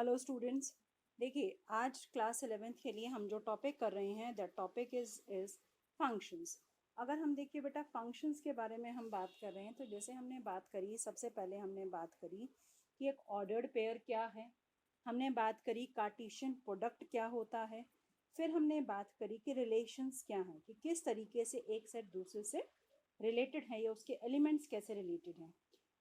Hello students. देखिए, आज class 11th के लिए हम जो टॉपिक कर रहे हैं दैट टॉपिक इज फंक्शंस। अगर हम देखिए बेटा, फंक्शंस के बारे में हम बात कर रहे हैं तो जैसे हमने बात करी, सबसे पहले हमने बात करी कि एक ऑर्डर्ड पेयर क्या है, हमने बात करी कार्टेशियन प्रोडक्ट क्या होता है, फिर हमने बात करी कि रिलेशंस क्या हैं, कि किस तरीके से एक सेट दूसरे से रिलेटेड है या उसके एलिमेंट्स कैसे रिलेटेड हैं।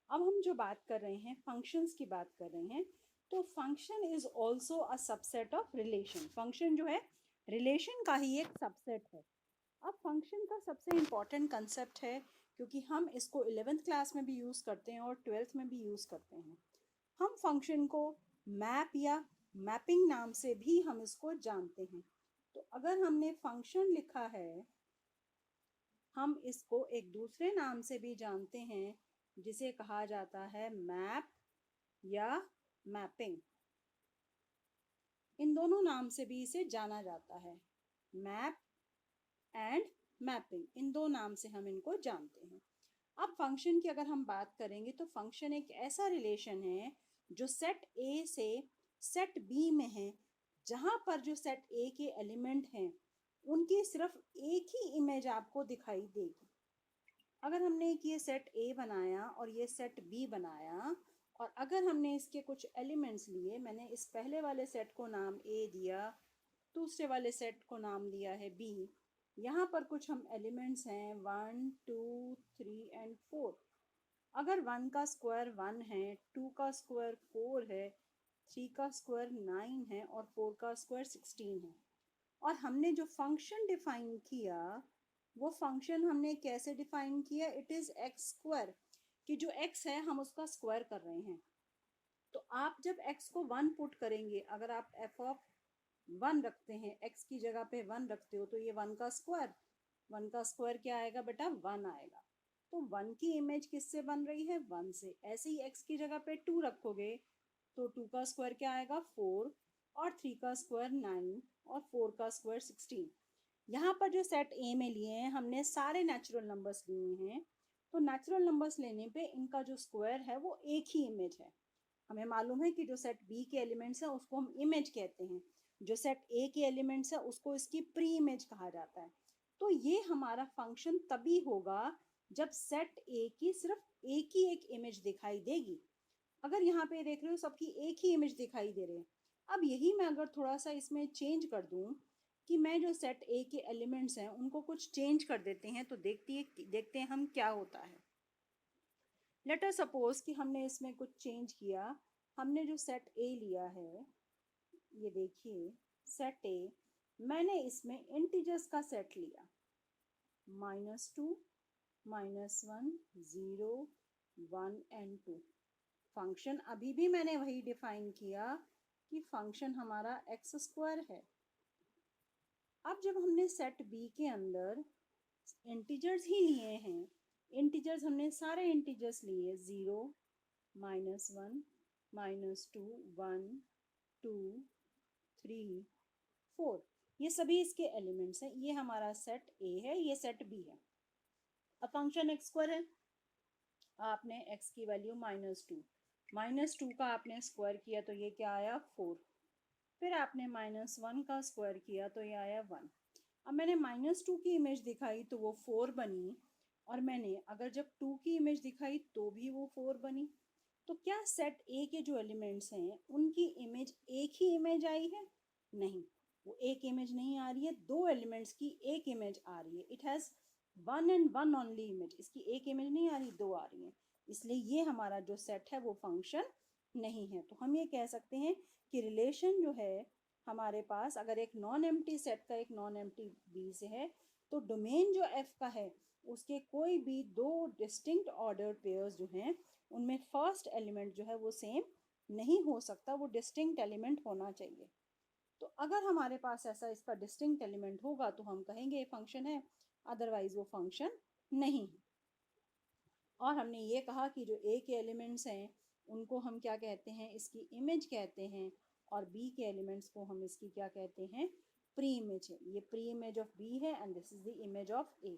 अब हम जो बात कर रहे हैं फंक्शंस की बात कर रहे हैं, तो function is also a subset of relation. Function जो है रिलेशन का ही एक सबसेट है। अब फंक्शन का सबसे इम्पॉर्टेंट कंसेप्ट है, क्योंकि हम इसको 11th क्लास में भी यूज़ करते हैं और 12th में भी यूज़ करते हैं। हम फंक्शन को मैप या मैपिंग नाम से भी हम इसको जानते हैं। तो अगर हमने फंक्शन लिखा है, हम इसको एक दूसरे नाम से भी जानते हैं जिसे कहा जाता है मैप या मैपिंग। इन दोनों नाम से भी इसे जाना जाता है, मैप एंड मैपिंग। इन दो नाम से हम इनको जानते हैं। अब फंक्शन की अगर हम बात करेंगे तो फंक्शन एक ऐसा रिलेशन है जो सेट ए से सेट बी में है, जहां पर जो सेट ए के एलिमेंट हैं उनकी सिर्फ एक ही इमेज आपको दिखाई देगी। अगर हमने एक ये सेट ए बनाया और ये सेट बी बनाया, और अगर हमने इसके कुछ एलिमेंट्स लिए, मैंने इस पहले वाले सेट को नाम ए दिया, दूसरे वाले सेट को नाम दिया है बी। यहाँ पर कुछ हम एलिमेंट्स हैं 1 2 3 एंड 4। अगर 1 का स्क्वायर 1 है, 2 का स्क्वायर 4 है, 3 का स्क्वायर 9 है और 4 का स्क्वायर 16 है, और हमने जो फंक्शन डिफाइन किया वो फंक्शन हमने कैसे डिफाइन किया, इट इज एक्स स्क्वायर, कि जो एक्स है हम उसका स्क्वायर कर रहे हैं। तो आप जब एक्स को 1 पुट करेंगे, अगर आप एफ ऑफ 1 रखते हैं, एक्स की जगह पे 1 रखते हो, तो ये 1 का स्क्वायर, 1 का स्क्वायर क्या आएगा बेटा, 1 आएगा। तो 1 की इमेज किससे बन रही है, 1 से। ऐसे ही एक्स की जगह पे 2 रखोगे तो 2 का स्क्वायर क्या आएगा, 4, और 3 का स्क्वायर 9, और 4 का स्क्वायर 16। यहाँ पर जो सेट ए में लिए हैं हमने सारे नेचुरल नंबर्स लिए हैं, तो नेचुरल नंबर्स लेने पे इनका जो स्क्वायर है वो एक ही इमेज है। हमें मालूम है कि जो सेट बी के एलिमेंट्स है उसको हम इमेज कहते हैं, जो सेट ए के एलिमेंट्स है उसको इसकी प्री इमेज कहा जाता है। तो ये हमारा फंक्शन तभी होगा जब सेट ए की सिर्फ एक इमेज दिखाई देगी। अगर यहाँ पे देख रहे हो सबकी एक ही इमेज दिखाई दे रहे हैं। अब यही मैं अगर थोड़ा सा इसमें चेंज कर दूं कि मैं जो सेट ए के एलिमेंट्स हैं उनको कुछ चेंज कर देते हैं, तो देखते हैं हम क्या होता है। लेट अस सपोज कि हमने इसमें कुछ चेंज किया। हमने जो सेट ए लिया है, ये देखिए सेट ए, मैंने इसमें इंटीजर्स का सेट लिया, -2, -1, 0, 1 एंड 2। फंक्शन अभी भी मैंने वही डिफाइन किया कि फंक्शन हमारा एक्स स्क्वायर है। अब जब हमने सेट बी के अंदर इंटीजर्स ही लिए हैं, इंटीजर्स हमने सारे इंटीजर्स लिए, 0, -1, -2, 1, 2, 3, 4, ये सभी इसके एलिमेंट्स हैं। ये हमारा सेट ए है, ये सेट बी है। अब फंक्शन एक्स स्क्वायर है, आपने x की वैल्यू -2 का आपने स्क्वायर किया तो ये क्या आया, 4। फिर आपने -1 का स्क्वायर किया तो ये आया 1। अब मैंने -2 की इमेज दिखाई तो वो 4 बनी, और मैंने अगर जब 2 की इमेज दिखाई तो भी वो 4 बनी। तो क्या सेट ए के जो एलिमेंट्स हैं उनकी इमेज एक ही इमेज आई है, नहीं, वो एक इमेज नहीं आ रही है, दो एलिमेंट्स की एक इमेज आ रही है। It has one and one only image, इसकी एक इमेज नहीं आ रही, दो आ रही है। इसलिए ये हमारा जो सेट है वो फंक्शन नहीं है। तो हम ये कह सकते हैं कि रिलेशन जो है हमारे पास, अगर एक नॉन एम्प्टी सेट का एक नॉन एम्प्टी बी से है, तो डोमेन जो एफ का है उसके कोई भी दो डिस्टिंक्ट ऑर्डर पेयर्स जो हैं उनमें फर्स्ट एलिमेंट जो है वो सेम नहीं हो सकता, वो डिस्टिंक्ट एलिमेंट होना चाहिए। तो अगर हमारे पास ऐसा इसका डिस्टिंक्ट एलिमेंट होगा तो हम कहेंगे ये फंक्शन है, अदरवाइज वो फंक्शन नहीं है। और हमने ये कहा कि जो ए के एलिमेंट्स हैं उनको हम क्या कहते हैं, इसकी इमेज कहते हैं, और बी के एलिमेंट्स को हम इसकी क्या कहते हैं, प्री इमेज है। ये प्री इमेज ऑफ बी है and this is the image of A.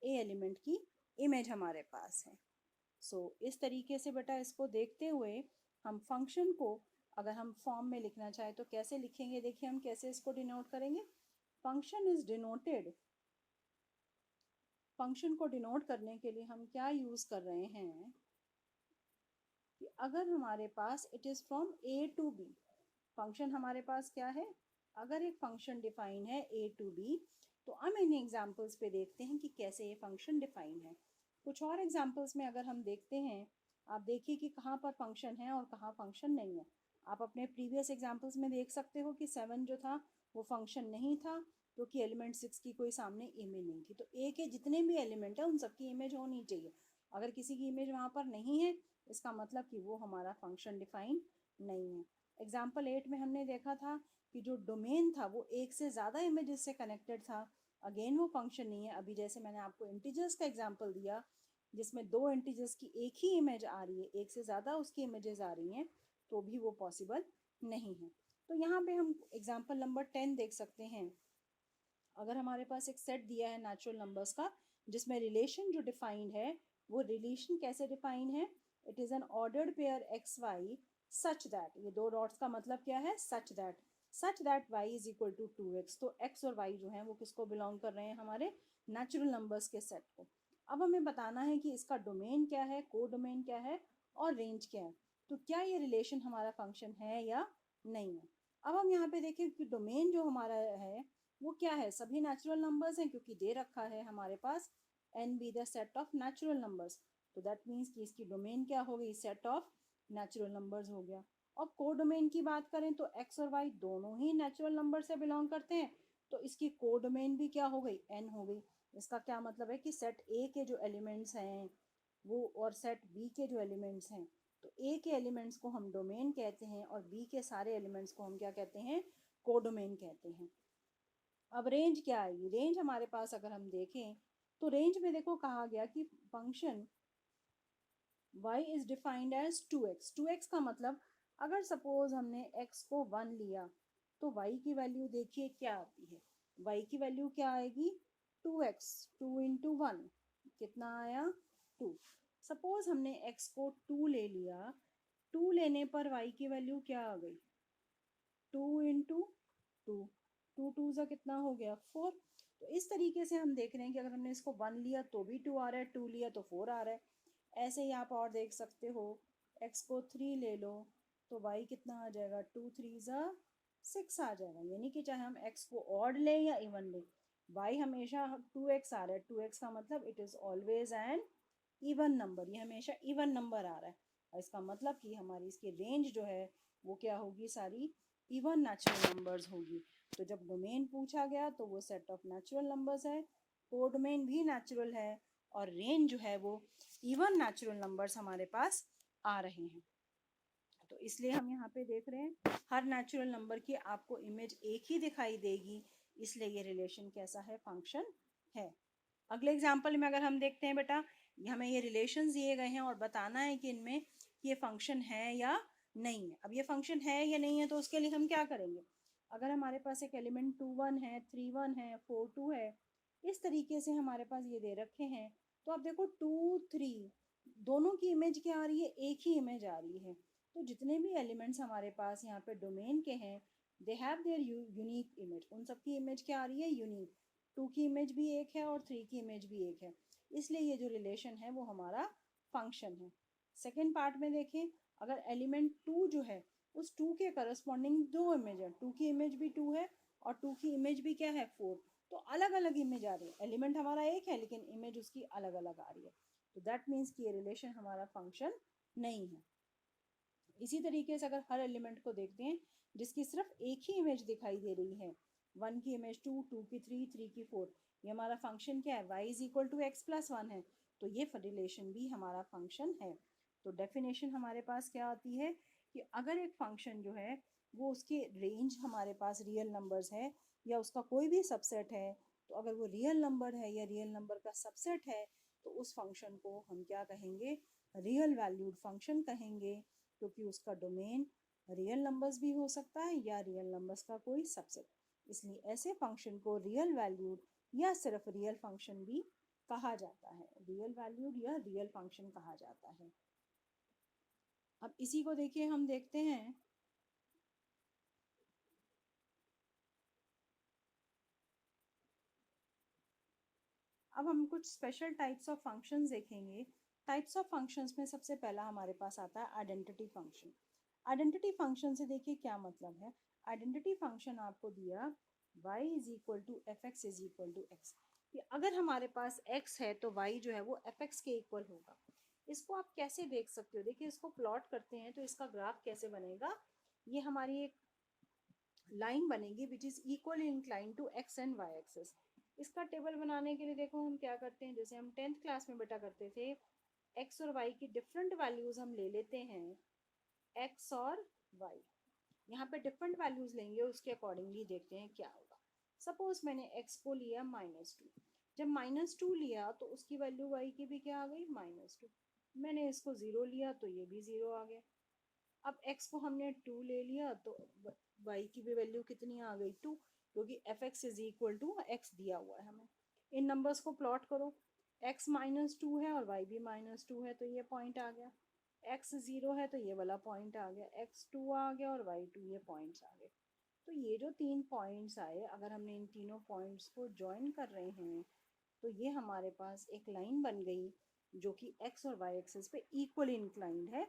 A element की इमेज हमारे पास है। सो इस तरीके से बेटा इसको देखते हुए हम फंक्शन को अगर हम फॉर्म में लिखना चाहें तो कैसे लिखेंगे, देखिए हम कैसे इसको डिनोट करेंगे। फंक्शन इज डिनोटेड, फंक्शन को डिनोट करने के लिए हम क्या यूज कर रहे हैं कि अगर हमारे पास it is from A to B, function हमारे पास क्या है, अगर एक फंक्शन डिफाइन है ए टू बी, तो हम इन एग्जांपल्स पे देखते हैं कि कैसे ये फंक्शन डिफाइन है। कुछ और एग्जांपल्स में अगर हम देखते हैं, आप देखिए कि कहाँ पर फंक्शन है और कहाँ फंक्शन नहीं है। आप अपने प्रीवियस एग्जांपल्स में देख सकते हो कि 7 जो था वो फंक्शन नहीं था, क्योंकि एलिमेंट 6 की कोई सामने इमेज नहीं थी। तो ए के जितने भी एलिमेंट है उन सबकी इमेज होनी चाहिए। अगर किसी की इमेज वहाँ पर नहीं है, इसका मतलब कि वो हमारा फंक्शन डिफाइन नहीं है। एग्जाम्पल 8 में हमने देखा था कि जो डोमेन था वो एक से ज़्यादा इमेजेस से कनेक्टेड था, अगेन वो फंक्शन नहीं है। अभी जैसे मैंने आपको इंटीजर्स का एग्जाम्पल दिया जिसमें 2 इंटीजर्स की एक ही इमेज आ रही है, एक से ज़्यादा उसकी इमेजेस आ रही हैं, तो भी वो पॉसिबल नहीं है। तो यहाँ पे हम एग्जाम्पल नंबर 10 देख सकते हैं। अगर हमारे पास एक सेट दिया है नेचुरल नंबर्स का जिसमें रिलेशन जो डिफाइंड है, वो रिलेशन कैसे डिफाइन है, it is an ordered pair X Y such that, ये 2 डॉट्स का मतलब क्या है, such that y is equal to 2x। तो x और y जो है वो किसको बिलोंग कर रहे हैं, हमारे नेचुरल नंबर्स के सेट को। अब हमें बताना है कि इसका डोमेन क्या है, को डोमेन क्या है और रेंज क्या है। तो क्या ये रिलेशन हमारा फंक्शन है या नहीं है। अब हम यहाँ पे देखें कि डोमेन जो हमारा है वो क्या है, सभी नेचुरल नंबर्स हैं, क्योंकि दे रखा है हमारे पास n be the set of natural numbers. तो दैट मीन्स कि इसकी डोमेन क्या हो गई, सेट ऑफ नेचुरल नंबर्स हो गया। और को डोमेन की बात करें तो x और y दोनों ही नेचुरल नंबर से बिलोंग करते हैं, तो इसकी को डोमेन भी क्या हो गई, n हो गई। इसका क्या मतलब है कि सेट a के जो एलिमेंट्स हैं वो और सेट b के जो एलिमेंट्स हैं, तो a के एलिमेंट्स को हम डोमेन कहते हैं और b के सारे एलिमेंट्स को हम क्या कहते हैं, को डोमेन कहते हैं। अब रेंज क्या आएगी, रेंज हमारे पास अगर हम देखें तो रेंज में देखो कहा गया कि function y is defined as 2x। 2x का मतलब अगर सपोज हमने x को 1 लिया तो y की वैल्यू देखिए क्या आती है, y की वैल्यू क्या आएगी 2x, 2 इंटू 1 कितना आया 2। सपोज हमने x को 2 ले लिया, 2 लेने पर y की वैल्यू क्या आ गई 2 इंटू 2, 2 टू ज़ा कितना हो गया 4। तो इस तरीके से हम देख रहे हैं कि अगर हमने इसको 1 लिया तो भी 2 आ रहा है, 2 लिया तो 4 आ रहा है। ऐसे ही आप और देख सकते हो, x को 3 ले लो तो y कितना आ जाएगा 2 3 ज़ा 6 आ जाएगा। यानी कि चाहे हम x को ऑड लें या इवन लें, y हमेशा 2x आ रहा है। 2x का मतलब it is always an even number, ये हमेशा इवन नंबर आ रहा है। और इसका मतलब कि हमारी इसकी रेंज जो है वो क्या होगी, सारी इवन नेचुरल नंबर्स होगी। तो जब डोमेन पूछा गया तो वो सेट ऑफ नेचुरल नंबर्स है, को डोमेन भी नेचुरल है और रेंज जो है वो इवन नेचुरल नंबर्स हमारे पास आ रहे हैं। तो इसलिए हम यहाँ पे देख रहे हैं हर नेचुरल नंबर की आपको इमेज एक ही दिखाई देगी, इसलिए ये रिलेशन कैसा है, फंक्शन है। अगले एग्जाम्पल में अगर हम देखते हैं बेटा, हमें ये रिलेशंस दिए गए हैं और बताना है कि इनमें ये फंक्शन है या नहीं है। अब ये फंक्शन है या नहीं है तो उसके लिए हम क्या करेंगे, अगर हमारे पास एक एलिमेंट 2 1 है, 3 1 है, 4 2 है, इस तरीके से हमारे पास ये दे रखे हैं, तो आप देखो 2 3 दोनों की इमेज क्या आ रही है, एक ही इमेज आ रही है। तो जितने भी एलिमेंट्स हमारे पास यहाँ पे डोमेन के हैं, they have their unique image, उन सबकी इमेज क्या आ रही है, यूनिक। 2 की इमेज भी एक है और 3 की इमेज भी एक है, इसलिए ये जो रिलेशन है वो हमारा फंक्शन है। सेकेंड पार्ट में देखें, अगर एलिमेंट 2 जो है उस 2 के करस्पॉन्डिंग 2 इमेज है, 2 की इमेज भी 2 है और 2 की इमेज भी क्या है 4, तो अलग अलग इमेज आ रही है। एलिमेंट हमारा एक है लेकिन इमेज उसकी अलग अलग आ रही है, तो दैट मीन्स कि ये रिलेशन हमारा फंक्शन नहीं है। इसी तरीके से अगर हर एलिमेंट को देखते हैं जिसकी सिर्फ एक ही इमेज दिखाई दे रही है, 1 की इमेज 2, 2 की 3, 3 की 4, ये हमारा फंक्शन क्या है, y is equal to X plus 1 है, तो ये रिलेशन भी हमारा फंक्शन है। तो डेफिनेशन हमारे पास क्या आती है कि अगर एक फंक्शन जो है वो उसकी रेंज हमारे पास रियल नंबर्स है या उसका कोई भी सबसेट है, तो अगर वो रियल नंबर है या रियल नंबर का सबसेट है तो उस फंक्शन को हम क्या कहेंगे, रियल वैल्यूड फंक्शन कहेंगे, क्योंकि उसका डोमेन रियल नंबर्स भी हो सकता है या रियल नंबर्स का कोई सबसेट। इसलिए ऐसे फंक्शन को रियल वैल्यूड या सिर्फ रियल फंक्शन भी कहा जाता है, रियल वैल्यूड या रियल फंक्शन कहा जाता है। अब इसी को देखिए हम देखते हैं अब हम कुछ स्पेशल टाइप्स ऑफ फंक्शंस देखेंगे। टाइप्स ऑफ फंक्शंस में सबसे पहला हमारे पास आता है आइडेंटिटी फंक्शन। आइडेंटिटी फंक्शन से देखिए क्या मतलब है। आइडेंटिटी फंक्शन आपको दिया y is equal to F X is equal to X, कि अगर हमारे पास x है तो y जो है वो एफ एक्स के इक्वल होगा। इसको आप कैसे देख सकते हो, देखिए इसको प्लॉट करते हैं तो इसका ग्राफ कैसे बनेगा। ये हमारी एक लाइन बनेगी which is equal incline to X and Y axis. इसका टेबल बनाने के लिए देखो हम क्या करते हैं, जैसे हम 10th क्लास में बेटा करते थे, एक्स और वाई की डिफरेंट वैल्यूज हम ले लेते हैं, एक्स और वाई यहाँ पे डिफरेंट वैल्यूज लेंगे, उसके अकॉर्डिंगली देखते हैं क्या होगा। सपोज मैंने x को लिया -2, जब -2 लिया तो उसकी वैल्यू y की भी क्या आ गई -2। मैंने इसको 0 लिया तो ये भी 0 आ गया। अब x को हमने 2 ले लिया तो y की भी वैल्यू कितनी आ गई 2, क्योंकि F X is equal to X दिया हुआ है हमें। इन नंबर्स को प्लॉट करो, x -2 है और y भी -2 है तो ये पॉइंट आ गया, x 0 है तो ये वाला पॉइंट आ गया, x 2 आ गया और y 2, ये पॉइंट्स आ गए। तो ये जो 3 पॉइंट्स आए, अगर हमने इन तीनों पॉइंट्स को ज्वाइन कर रहे हैं तो ये हमारे पास एक लाइन बन गई जो कि x और y एक्सिस पे इक्वल इंक्लाइंड है।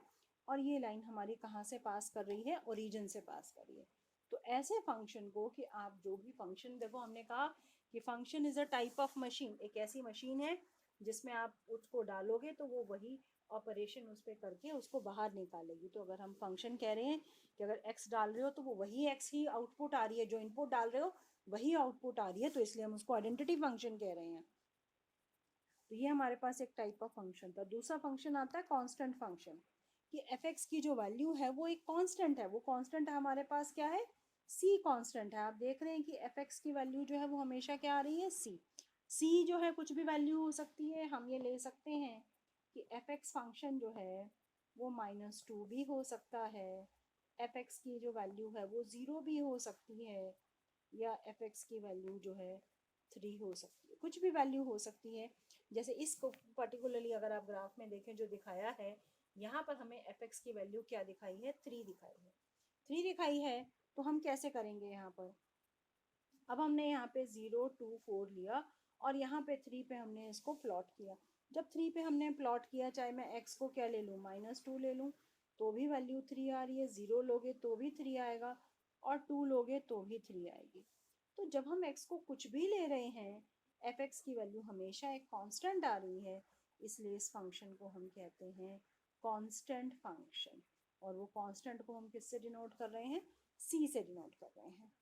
और ये लाइन हमारी कहाँ से पास कर रही है, ओरिजिन से पास कर रही है। तो ऐसे फंक्शन को, कि आप जो भी फंक्शन, देखो हमने कहा कि function is a type of machine, एक ऐसी मशीन है जिसमें आप उसको डालोगे तो वो वही ऑपरेशन उस पर करके उसको बाहर निकालेगी। तो अगर हम फंक्शन कह रहे हैं कि अगर x डाल रहे हो तो वो वही x ही आउटपुट आ रही है, जो इनपुट डाल रहे हो वही आउटपुट आ रही है, तो इसलिए हम उसको आइडेंटिटी फंक्शन कह रहे हैं। तो ये हमारे पास एक टाइप ऑफ फंक्शन था। दूसरा फंक्शन आता है कांस्टेंट फंक्शन, कि एफ एक्स की जो वैल्यू है वो एक कांस्टेंट है। वो कांस्टेंट हमारे पास क्या है, सी कांस्टेंट है। आप देख रहे हैं कि एफ एक्स की वैल्यू जो है वो हमेशा क्या आ रही है, सी। सी जो है कुछ भी वैल्यू हो सकती है, हम ये ले सकते हैं कि एफ एक्स फंक्शन जो है वो -2 भी हो सकता है, एफ एक्स की जो वैल्यू है वो 0 भी हो सकती है, या एफ एक्स की वैल्यू जो है 3 हो सकती है, कुछ भी वैल्यू हो सकती है। जैसे इसको पर्टिकुलरली अगर आप ग्राफ में देखें जो दिखाया है, यहाँ पर हमें एफ एक्स की वैल्यू क्या दिखाई है, 3 दिखाई है। 3 दिखाई है तो हम कैसे करेंगे यहाँ पर, अब हमने यहाँ पे 0 2 4 लिया और यहाँ पे 3 पे हमने इसको प्लॉट किया। जब 3 पे हमने प्लॉट किया, चाहे मैं x को क्या ले लूँ, -2 ले लूँ, तो भी वैल्यू 3 आ रही है। 0 लोगे तो भी 3 आएगा और 2 लोगे तो भी 3 आएगी। तो जब हम x को कुछ भी ले रहे हैं, एफ एक्स की वैल्यू हमेशा एक कांस्टेंट आ रही है, इसलिए इस फंक्शन को हम कहते हैं कांस्टेंट फंक्शन। और वो कांस्टेंट को हम किससे डिनोट कर रहे हैं, c से डिनोट कर रहे हैं।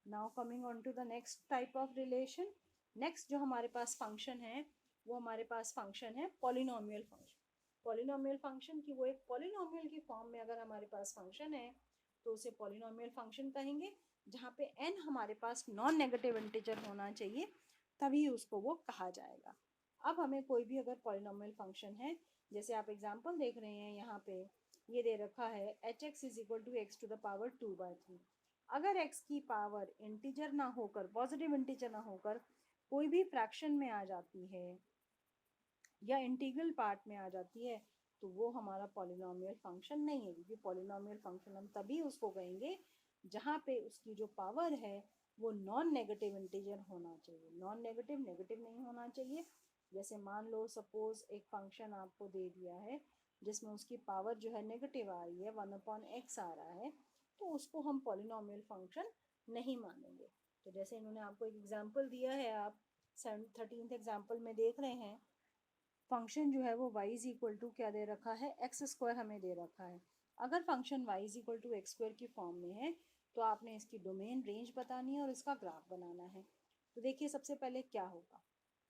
Now coming on to the next type of relation. Next जो हमारे पास फंक्शन है वो हमारे पास फंक्शन है पॉलिनोमियल फंक्शन। पॉलिनोमियल फंक्शन की वो एक पॉलिनोमियल की फॉर्म में अगर हमारे पास फंक्शन है तो उसे पॉलिनोमियल फंक्शन कहेंगे, जहाँ पे n हमारे पास नॉन नेगेटिव इंटीजर होना चाहिए, तभी उसको वो कहा जाएगा। अब हमें कोई भी अगर पॉलिनोमियल फंक्शन है, जैसे आप एग्जांपल देख रहे हैं यहाँ पे, ये दे रखा है H X is equal to X to the power 2/3। अगर x की पावर इंटीजर ना होकर, पॉजिटिव इंटीजर ना होकर कोई भी फ्रैक्शन में आ जाती है या इंटीग्रल पार्ट में आ जाती है, तो वो हमारा पॉलिनोमियल फंक्शन नहीं है। क्योंकि पॉलिनोमियल फंक्शन हम तभी उसको कहेंगे जहाँ पे उसकी जो पावर है वो नॉन नेगेटिव इंटीजर होना चाहिए। नॉन नेगेटिव, नेगेटिव नहीं होना चाहिए। जैसे मान लो सपोज एक फंक्शन आपको दे दिया है जिसमें उसकी पावर जो है नेगेटिव आ रही है, 1/x आ रहा है, तो उसको हम पॉलिनोमियल फंक्शन नहीं मानेंगे। तो जैसे इन्होंने आपको एक एग्जांपल दिया है, आप 13th एग्जांपल में देख रहे हैं, फंक्शन जो है वो y इज इक्वल टू क्या दे रखा है, एक्स स्क्वायर हमें दे रखा है। अगर function y is equal to X square की फॉर्म में है तो आपने इसकी डोमेन रेंज बतानी है और इसका ग्राफ बनाना है। तो देखिए सबसे पहले क्या होगा,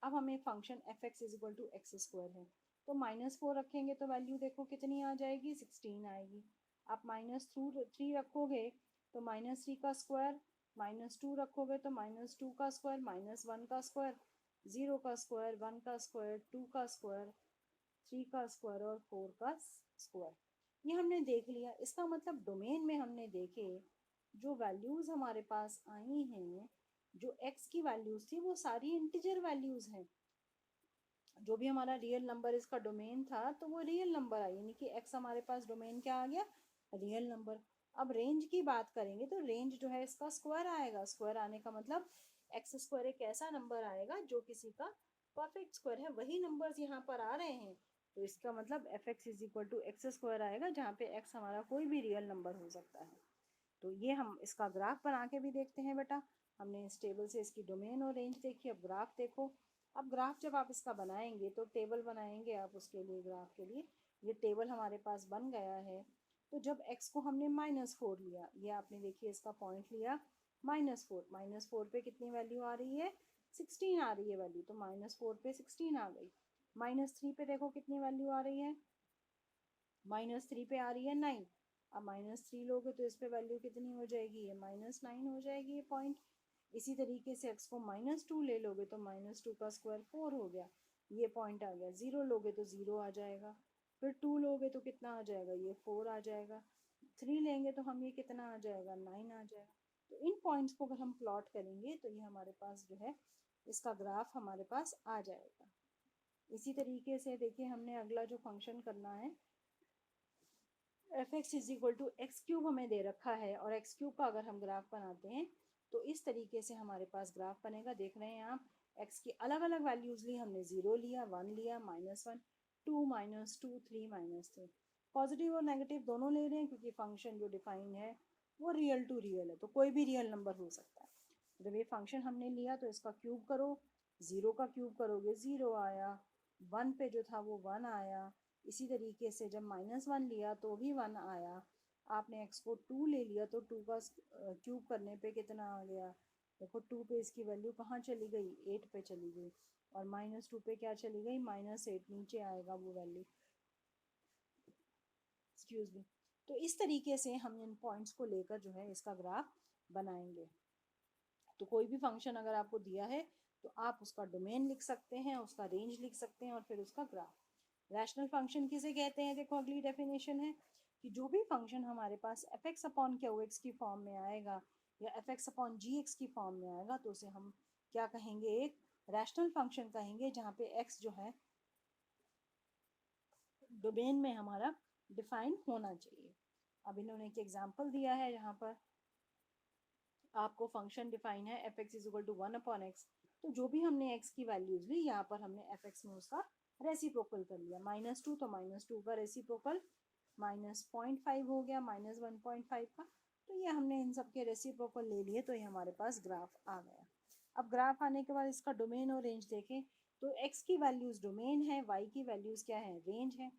अब हमें function F X is equal to X square है, तो -4 रखेंगे तो वैल्यू देखो कितनी आ जाएगी, 16 आएगी। आप -3 रखोगे तो -3 का स्क्वायर, -2 रखोगे तो -2 का स्क्वायर, -1 का स्क्वायर, 0 का स्क्वायर, 1 का स्क्वायर, 2 का स्क्वायर, 3 का स्क्वायर और 4 का स्क्वायर। ये हमने देख लिया। इसका मतलब डोमेन में हमने देखे जो वैल्यूज हमारे पास आई हैं, जो x की वैल्यूज थी वो सारी इंटीजर वैल्यूज हैं। जो भी हमारा रियल नंबर इसका डोमेन था तो वो रियल नंबर आई, यानी कि x हमारे पास डोमेन क्या आ गया, रियल नंबर। अब रेंज की बात करेंगे तो रेंज जो है इसका स्क्वायर आएगा। स्क्वायर आने का मतलब एक्स स्क्वायर एक ऐसा नंबर आएगा जो किसी का परफेक्ट स्क्वायर है, वही नंबर्स यहाँ पर आ रहे हैं, तो इसका मतलब F X is equal to X square आएगा, जहाँ पे एक्स हमारा कोई भी रियल नंबर हो सकता है। तो ये हम इसका ग्राफ बना के भी देखते हैं बेटा। हमने इस टेबल से इसकी डोमेन और रेंज देखी, अब ग्राफ देखो। अब ग्राफ जब आप इसका बनाएंगे तो टेबल बनाएंगे आप उसके लिए, ग्राफ के लिए। ये टेबल हमारे पास बन गया है। तो जब x को हमने -4 लिया, ये आपने देखिए इसका पॉइंट लिया -4, -4 पे कितनी वैल्यू आ रही है, 16 आ रही है वैल्यू, तो -4 पे 16 आ गई। -3 पे देखो कितनी वैल्यू आ रही है, -3 पे आ रही है 9। अब -3 लोगे तो इस पे वैल्यू कितनी हो जाएगी, ये -9 हो जाएगी ये पॉइंट। इसी तरीके से x को -2 ले लोगे तो -2 का स्क्वायर 4 हो गया, ये पॉइंट आ गया। 0 लोगे तो 0 आ जाएगा, फिर 2 लोगे तो कितना आ जाएगा, ये 4 आ जाएगा। 3 लेंगे तो हम ये कितना आ जाएगा, 9 आ जाएगा। तो इन पॉइंट्स को अगर हम प्लॉट करेंगे तो ये हमारे पास जो है इसका ग्राफ हमारे पास आ जाएगा। इसी तरीके से देखिए हमने अगला जो फंक्शन करना है, F X is equal to X cube हमें दे रखा है, और एक्स क्यूब का अगर हम ग्राफ बनाते हैं तो इस तरीके से हमारे पास ग्राफ बनेगा। देख रहे हैं आप, एक्स की अलग अलग वैल्यूज ली हमने, 0 लिया, 1 लिया, -1, 2, -2, 3, -3। पॉजिटिव और नेगेटिव दोनों ले रहे हैं क्योंकि फंक्शन जो डिफाइन है वो रियल टू रियल है, तो कोई भी रियल नंबर हो सकता है। जब ये फंक्शन हमने लिया तो इसका क्यूब करो, 0 का क्यूब करोगे 0 आया, 1 पे जो था वो 1 आया। इसी तरीके से जब -1 लिया तो भी 1 आया। आपने x को 2 ले लिया तो 2 का क्यूब करने पे कितना आ गया, देखो 2 पे इसकी वैल्यू कहाँ चली गई, 8 पे चली गई, और -2 पे क्या चली गई, -8, नीचे आएगा वो वैल्यू, एक्सक्यूज मी। तो इस तरीके से हम इन पॉइंट्स को लेकर जो है इसका ग्राफ बनाएंगे। तो कोई भी फंक्शन अगर आपको दिया है तो आप उसका डोमेन लिख सकते हैं, उसका रेंज लिख सकते हैं, और फिर उसका ग्राफ। रैशनल फंक्शन किसे कहते हैं, देखो अगली डेफिनेशन है कि जो भी फंक्शन हमारे पास F X upon Q X की फॉर्म में आएगा या F X upon G X की फॉर्म में आएगा तो उसे हम क्या कहेंगे, एक रैशनल फंक्शन कहेंगे, जहाँ पे एक्स जो है डोमेन में हमारा डिफाइन होना चाहिए। अब इन्होंने एक एग्जाम्पल दिया है, यहाँ पर आपको फंक्शन डिफाइन है F X is equal to 1 upon X. तो जो भी हमने x की वैल्यूज ली, यहाँ पर हमने एफ एक्स में उसका रेसिप्रोकल कर लिया। -2 तो -2 का रेसिप्रोकल, -0.5 हो गया, -1.5 का। तो ये हमने इन सब के रेसिप्रोकल ले लिए, तो ये हमारे पास ग्राफ आ गया। अब ग्राफ आने के बाद इसका डोमेन और रेंज देखें तो x की वैल्यूज डोमेन है, y की वैल्यूज क्या है, रेंज है।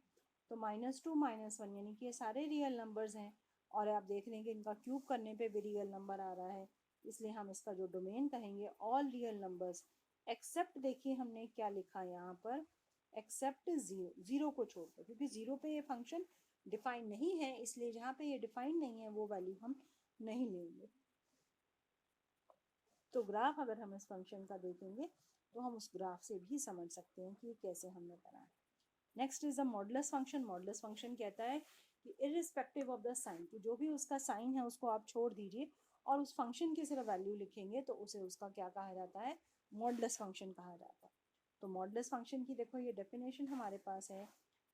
तो -2 -1 यानी कि ये सारे रियल नंबर्स हैं, और आप देख रहे हैं कि इनका क्यूब करने पे भी रियल नंबर आ रहा है, इसलिए हम इसका जो डोमेन कहेंगे ऑल रियल नंबर्स एक्सेप्ट, देखिए हमने क्या लिखा है यहाँ पर, एक्सेप्ट 0, 0 को छोड़कर, क्योंकि 0 पे ये फंक्शन डिफाइन नहीं है, इसलिए जहाँ पे ये डिफाइन नहीं है वो वैल्यू हम नहीं लेंगे। तो ग्राफ अगर हम इस फंक्शन का देखेंगे तो हम उस ग्राफ से भी समझ सकते हैं कि ये कैसे हमने बनाया। Next is the modulus function. Modulus function कहता है कि इरिस्पेक्टिव ऑफ द साइन, कि जो भी उसका साइन है उसको आप छोड़ दीजिए और उस फंक्शन की सिर्फ वैल्यू लिखेंगे तो उसे उसका क्या कहा जाता है, मॉडुलस फंक्शन कहा जाता है। तो मॉडुलस फंक्शन की देखो ये डेफिनेशन हमारे पास है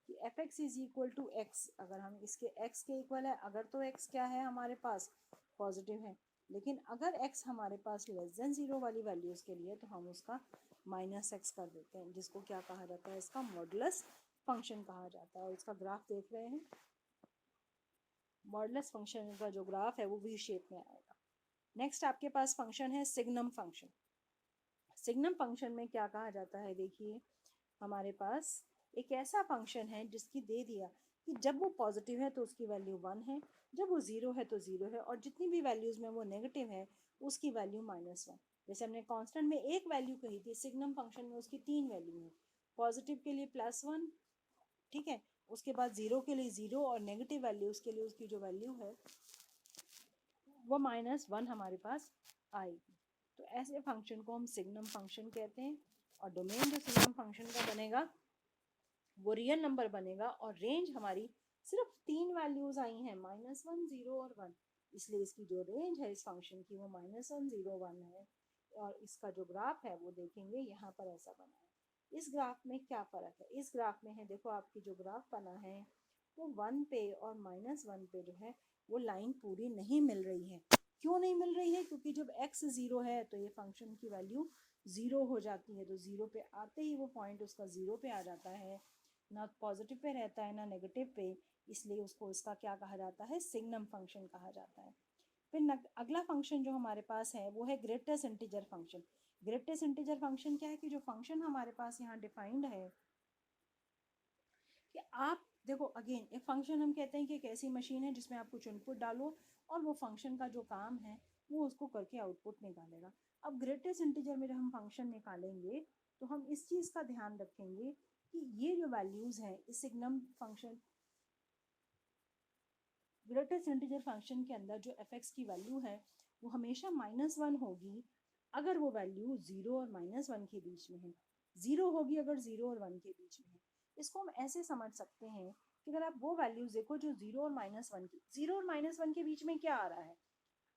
कि F X is equal to X, अगर हम इसके एक्स के इक्वल है, अगर तो एक्स क्या है हमारे पास पॉजिटिव है, लेकिन अगर x हमारे पास लेस देन 0 वाली वैल्यूज के लिए तो हम उसका -x कर देते हैं, जिसको क्या कहा जाता है, इसका मॉडुलस फंक्शन कहा जाता है। और इसका ग्राफ देख रहे हैं, मॉडुलस फंक्शन का जो ग्राफ है वो वी शेप में आएगा। नेक्स्ट आपके पास फंक्शन है सिग्नम फंक्शन। सिग्नम फंक्शन में क्या कहा जाता है, देखिए हमारे पास एक ऐसा फंक्शन है जिसकी दे दिया कि जब वो पॉजिटिव है तो उसकी वैल्यू 1 है, जब वो 0 है तो 0 है, और जितनी भी वैल्यूज में वो नेगेटिव है उसकी वैल्यू -1। जैसे हमने कांस्टेंट में एक वैल्यू कही थी, सिग्नम फंक्शन में उसकी 3 वैल्यू है, पॉजिटिव के लिए +1, ठीक है, उसके बाद 0 के लिए 0, और नेगेटिव वैल्यूज के लिए उसकी जो वैल्यू है वो -1 हमारे पास आएगी। तो ऐसे फंक्शन को हम सिग्नम फंक्शन कहते हैं। और डोमेन जो सिग्नम फंक्शन का बनेगा वो रियल नंबर बनेगा, और रेंज हमारी सिर्फ 3 वैल्यूज आई हैं, -1, 0 और 1, इसलिए इसकी जो रेंज है इस फंक्शन की वो -1, 0, 1 है। और इसका जो ग्राफ है वो देखेंगे यहाँ पर ऐसा बना है। इस ग्राफ में क्या फ़र्क है, इस ग्राफ में है, देखो आपकी जो ग्राफ बना है वो 1 पे और -1 पे जो है वो लाइन पूरी नहीं मिल रही है। क्यों नहीं मिल रही है, क्योंकि जब x 0 है तो ये फंक्शन की वैल्यू ज़ीरो हो जाती है तो ज़ीरो पे आते ही वो पॉइंट उसका ज़ीरो पे आ जाता है, ना पॉजिटिव पे रहता है ना नेगेटिव पे, इसलिए उसको इसका क्या कहा जाता है, सिग्नम फंक्शन कहा जाता है। फिर अगला फंक्शन जो हमारे पास है वो है greatest integer function. Greatest integer function क्या है कि जो फंक्शन हमारे पास यहाँ डिफाइंड है कि आप देखो, अगेन एक फंक्शन हम कहते हैं कि एक ऐसी मशीन है जिसमें आप कुछ इनपुट डालो और वो फंक्शन का जो काम है वो उसको करके आउटपुट निकालेगा। अब ग्रेटेस्ट इंटीजर में जब हम फंक्शन निकालेंगे तो हम इस चीज़ का ध्यान रखेंगे कि ये जो वैल्यूज़ हैं इस signum function greatest integer function के अंदर जो एफ एक्स की वैल्यू है वो हमेशा -1 होगी अगर वो वैल्यू 0 और -1 के बीच में है, 0 होगी अगर 0 और 1 के बीच में है। इसको हम ऐसे समझ सकते हैं कि अगर आप वो वैल्यूज देखो जो 0 और -1 की, 0 और -1 के बीच में क्या आ रहा है,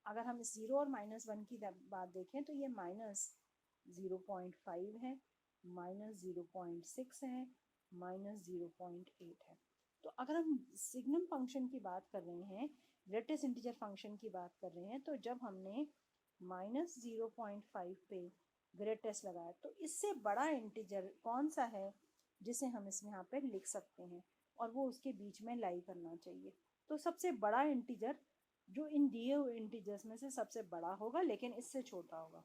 अगर हम इस 0 और -1 की बात देखें तो ये -0.5 है, -0.6 है, -0.8 है। तो अगर हम सिग्नम फंक्शन की बात कर रहे हैं, ग्रेटेस्ट इंटीजर फंक्शन की बात कर रहे हैं, तो जब हमने -0.5 पे ग्रेटेस्ट लगाया तो इससे बड़ा इंटीजर कौन सा है जिसे हम इसमें यहाँ पे लिख सकते हैं और वो उसके बीच में लाई करना चाहिए। तो सबसे बड़ा इंटीजर जो इन दिए हुए इंटीजर्स में से सबसे बड़ा होगा लेकिन इससे छोटा होगा,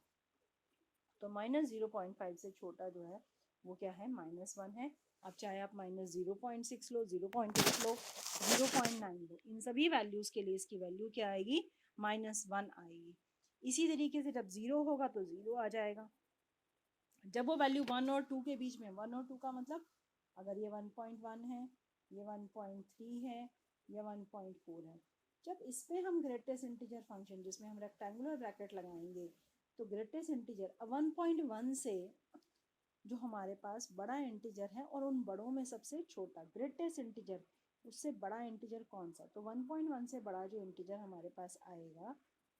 तो -0.5 से छोटा जो है वो क्या है, -1 है। अब चाहे आप -0.6 लो, 0.8 लो, 0.9 लो, इन सभी वैल्यूज़ के लिए इसकी वैल्यू क्या आएगी, -1 आएगी। इसी तरीके से जब 0 होगा तो 0 आ जाएगा। जब वो वैल्यू 1 और 2 के बीच में, 1 और 2 का मतलब अगर ये 1.1 है, ये 1.3 है, या 1.4 है, जब इस पे हम ग्रेटेस्ट इंटीजर फंक्शन जिसमें हम रेक्टेंगुलर ब्रैकेट लगाएंगे तो ग्रेटेस्ट इंटीजर 1.1 से जो हमारे पास बड़ा इंटीजर है और उन बड़ों में सबसे छोटा ग्रेटेस्ट इंटीजर, उससे बड़ा इंटीजर कौन सा, तो 1.1 से बड़ा जो इंटीजर हमारे पास आएगा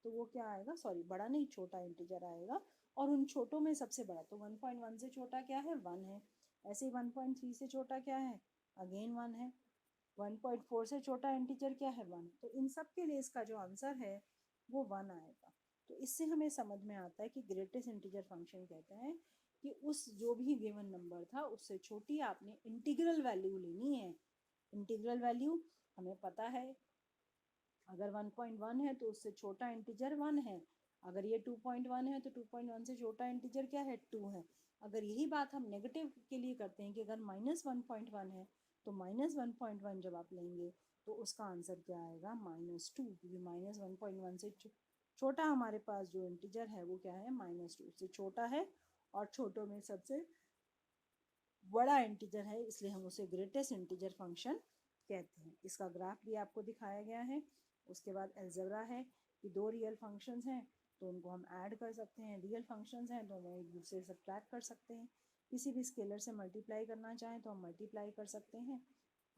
तो वो क्या आएगा, सॉरी बड़ा नहीं छोटा इंटीजर आएगा, और उन छोटों में सबसे बड़ा, तो 1.1 से छोटा क्या है, 1 है। ऐसे ही 1.3 से छोटा क्या है, अगेन 1 है। 1.4 से छोटा इंटीजर क्या है, 1। तो इन सब के लिए इसका जो आंसर है वो 1 आएगा। तो इससे हमें समझ में आता है कि ग्रेटेस्ट इंटीजर फंक्शन कहते हैं कि उस जो भी गिवन नंबर था उससे छोटी आपने इंटीग्रल वैल्यू लेनी है। इंटीग्रल वैल्यू हमें पता है, अगर 1.1 है तो उससे छोटा इंटीजर 1 है, अगर ये 2.1 है तो 2.1 से छोटा इंटीजर क्या है, 2 है। अगर यही बात हम नेगेटिव के लिए करते हैं कि अगर -1.1 है तो -1.1 जब आप लेंगे तो उसका आंसर क्या आएगा, -2, क्योंकि -1.1 से छोटा हमारे पास जो इंटीजर है वो क्या है, -2 से छोटा है और छोटों में सबसे बड़ा इंटीजर है, इसलिए हम उसे ग्रेटेस्ट इंटीजर फंक्शन कहते हैं। इसका ग्राफ भी आपको दिखाया गया है। उसके बाद अलजेब्रा है कि दो रियल फंक्शंस हैं तो उनको हम ऐड कर सकते हैं, रियल फंक्शंस हैं तो हम एक दूसरे से सब्ट्रैक्ट कर सकते हैं, किसी भी स्केलर से मल्टीप्लाई करना चाहें तो हम मल्टीप्लाई कर सकते हैं,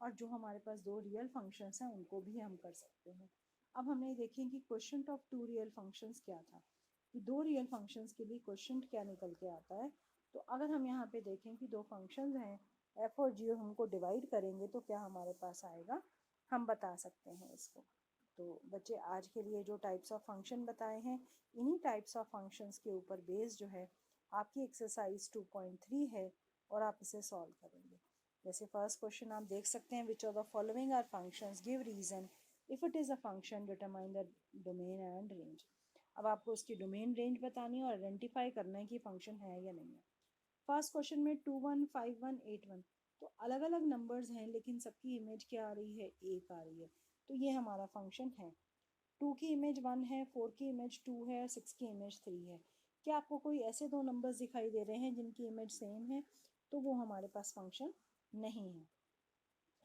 और जो हमारे पास दो रियल फंक्शंस हैं उनको भी हम कर सकते हैं। अब हमें देखें कि quotient of two real functions क्या था, कि दो रियल फंक्शंस के लिए क्वोशंट क्या निकल के आता है। तो अगर हम यहाँ पे देखें कि दो फंक्शंस हैं एफ और जी, हमको डिवाइड करेंगे तो क्या हमारे पास आएगा, हम बता सकते हैं इसको। तो बच्चे आज के लिए जो टाइप्स ऑफ फंक्शन बताए हैं, इन्हीं टाइप्स ऑफ फंक्शंस के ऊपर बेस जो है आपकी एक्सरसाइज 2.3 है और आप इसे सॉल्व करेंगे। जैसे फर्स्ट क्वेश्चन आप देख सकते हैं, which of the following are functions, give reason if it is a function, determine the domain and range. अब आपको उसकी डोमेन रेंज बतानी है और आइडेंटिफाई करना है कि फंक्शन है या नहीं है। फर्स्ट क्वेश्चन में 2 1 5 1 8 1, तो अलग अलग नंबर्स हैं लेकिन सबकी इमेज क्या आ रही है, एक आ रही है, तो ये हमारा फंक्शन है। 2 की इमेज 1 है, 4 की इमेज 2 है और 6 की इमेज 3 है। क्या आपको कोई ऐसे दो नंबर्स दिखाई दे रहे हैं जिनकी इमेज सेम है, तो वो हमारे पास फंक्शन नहीं है।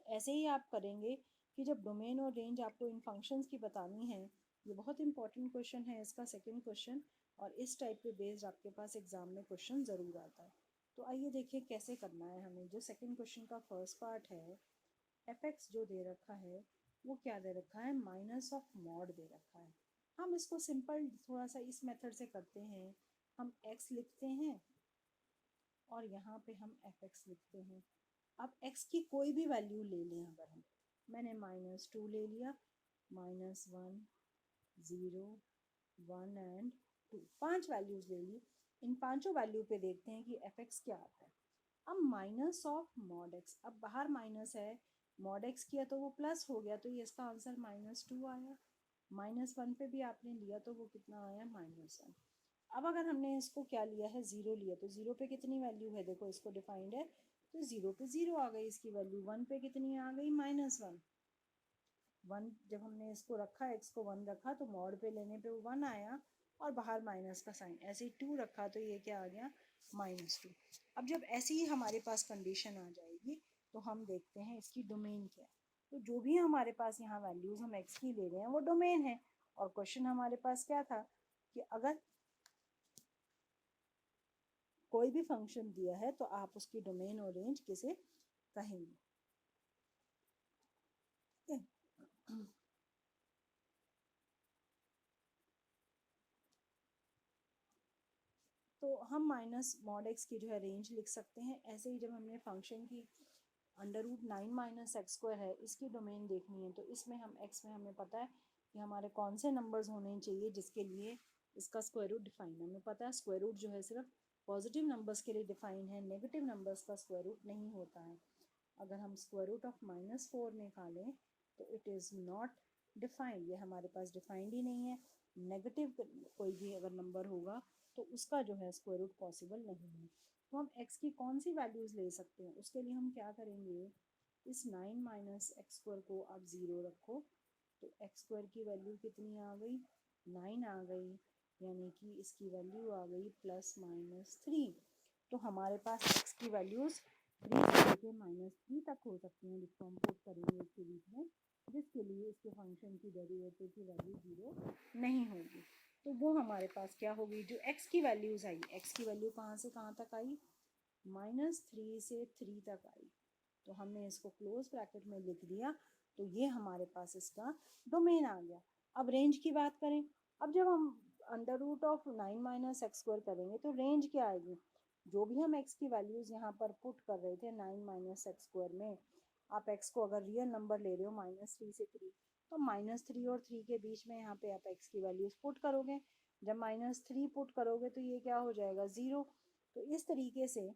ऐसे ही आप करेंगे कि जब डोमेन और रेंज आपको इन फंक्शंस की बतानी है, ये बहुत इंपॉर्टेंट क्वेश्चन है इसका सेकंड क्वेश्चन, और इस टाइप पे बेस्ड आपके पास एग्जाम में क्वेश्चन ज़रूर आता है। तो आइए देखिए कैसे करना है हमें। जो सेकंड क्वेश्चन का फर्स्ट पार्ट है, एफ एक्स जो दे रखा है वो क्या दे रखा है, माइनस ऑफ मॉड दे रखा है। हम इसको सिंपल थोड़ा सा इस मेथड से करते हैं, हम एक्स लिखते हैं और यहाँ पे हम एफ एक्स लिखते हैं। अब x की कोई भी वैल्यू ले लें, अगर हम, मैंने -2 ले लिया, -1 0 1 एंड 2, 5 वैल्यूज ले ली। इन पांचों वैल्यू पे देखते हैं कि एफ एक्स क्या आता है। अब माइनस ऑफ मॉड एक्स, अब बाहर माइनस है, मॉड एक्स किया तो वो प्लस हो गया, तो ये इसका आंसर -2 आया। -1 पे भी आपने लिया तो वो कितना आया, -1। अब अगर हमने इसको क्या लिया है, 0 लिया, तो 0 पे कितनी वैल्यू है, देखो इसको डिफाइंड है, तो 0 पे 0 आ गई इसकी वैल्यू। 1 पे कितनी आ गई, -1। 1 जब हमने इसको रखा, एक्स को 1 रखा, तो मॉड पे लेने पे 1 आया, और बाहर माइनस का साइन, ऐसे ही 2 रखा तो ये क्या आ गया, -2। अब जब ऐसी ही हमारे पास कंडीशन आ जाएगी तो हम देखते हैं इसकी डोमेन क्या है। तो जो भी हमारे पास यहाँ वैल्यूज हम एक्स की ले रहे हैं वो डोमेन है। और क्वेश्चन हमारे पास क्या था कि अगर कोई भी फंक्शन दिया है तो आप उसकी डोमेन और रेंज किसे कहेंगे। तो हम माइनस मॉड एक्स की जो है रेंज लिख सकते हैं। ऐसे ही जब हमने फंक्शन की √9 - x² है, इसकी डोमेन देखनी है, तो इसमें हम एक्स में हमें पता है कि हमारे कौन से नंबर्स होने चाहिए जिसके लिए इसका स्क्वायर रूट डिफाइन है। हमें पता है स्क्वायर रूट जो है सिर्फ पॉजिटिव नंबर्स के लिए डिफाइन है, नेगेटिव नंबर्स का स्क्वायर रूट नहीं होता है। अगर हम स्क्वायर रूट ऑफ -4 निकालें तो इट इज़ नॉट डिफाइंड, ये हमारे पास डिफाइंड ही नहीं है। नेगेटिव कोई भी अगर नंबर होगा तो उसका जो है स्क्वायर रूट पॉसिबल नहीं है। तो हम x की कौन सी वैल्यूज़ ले सकते हैं, उसके लिए हम क्या करेंगे, इस 9 - x² को आप 0 रखो, तो x² की वैल्यू कितनी आ गई, 9 आ गई, यानी कि इसकी वैल्यू आ गई +-3। तो हमारे पास x की वैल्यूज़ 3 से लेके -3 तक हो सकती हैं, जिसको हम पुट करेंगे इसके बीच में, जिसके लिए इसके फंक्शन की डेरिवेटिव की वैल्यू 0 नहीं होगी। तो वो हमारे पास क्या होगी, जो x की वैल्यूज़ आई, x की वैल्यू कहाँ से कहाँ तक आई, -3 से 3 तक आई। तो हमने इसको क्लोज ब्रैकेट में लिख दिया, तो ये हमारे पास इसका डोमेन आ गया। अब रेंज की बात करें, अब जब हम √9 - x² करेंगे तो रेंज क्या आएगी, जो भी हम x की वैल्यूज़ यहाँ पर पुट कर रहे थे 9 - x² में, आप x को अगर रियल नंबर ले रहे हो -3 से 3, तो -3 और 3 के बीच में यहाँ पे आप x की वैल्यूज़ पुट करोगे। जब -3 पुट करोगे तो ये क्या हो जाएगा, 0। तो इस तरीके से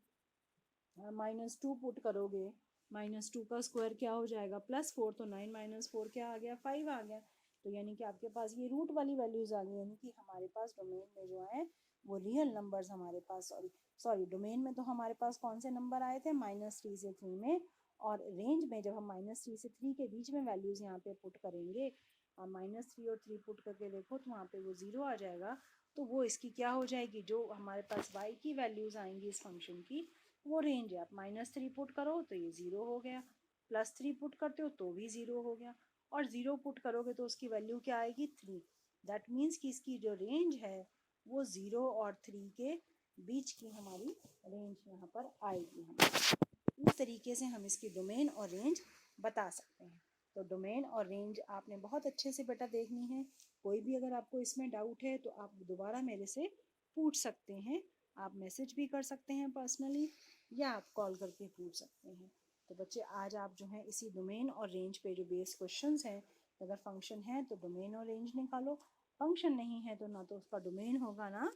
-2 पुट करोगे, -2 का स्क्वायर क्या हो जाएगा, +4, तो 9 - 4 क्या आ गया, 5 आ गया। तो यानी कि आपके पास ये रूट वाली वैल्यूज आ गई, यानी कि हमारे पास डोमेन में जो है वो रियल नंबर्स हमारे पास, सॉरी डोमेन में तो हमारे पास कौन से नंबर आए थे, -3 से 3 में, और रेंज में जब हम -3 से 3 के बीच में वैल्यूज यहाँ पे पुट करेंगे, और -3 और 3 पुट करके देखो तो वहाँ पे वो 0 आ जाएगा। तो वो इसकी क्या हो जाएगी, जो हमारे पास y की वैल्यूज आएंगी इस फंक्शन की, वो रेंज है। आप -3 पुट करो तो ये 0 हो गया, +3 पुट करते हो तो भी 0 हो गया, और 0 पुट करोगे तो उसकी वैल्यू क्या आएगी, 3। दैट मीन्स कि इसकी जो रेंज है वो 0 और 3 के बीच की हमारी रेंज यहाँ पर आएगी। हम इस तरीके से हम इसकी डोमेन और रेंज बता सकते हैं। तो डोमेन और रेंज आपने बहुत अच्छे से बेटा देखनी है। कोई भी अगर आपको इसमें डाउट है तो आप दोबारा मेरे से पूछ सकते हैं। आप मैसेज भी कर सकते हैं पर्सनली, या आप कॉल करके पूछ सकते हैं। तो बच्चे आज आप जो है इसी डोमेन और रेंज पे जो बेस क्वेश्चंस हैं, अगर फंक्शन है तो डोमेन और रेंज निकालो, फंक्शन नहीं है तो ना तो उसका डोमेन होगा ना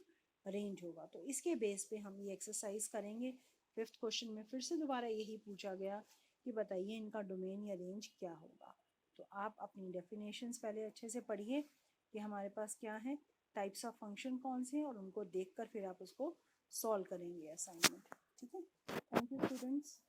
रेंज होगा। तो इसके बेस पे हम ये एक्सरसाइज करेंगे। 5th क्वेश्चन में फिर से दोबारा यही पूछा गया कि बताइए इनका डोमेन या रेंज क्या होगा। तो आप अपनी डेफिनेशंस पहले अच्छे से पढ़िए कि हमारे पास क्या है, टाइप्स ऑफ फंक्शन कौन से हैं, और उनको देखकर फिर आप उसको सॉल्व करेंगे असाइनमेंट। ठीक है, थैंक यू स्टूडेंट्स।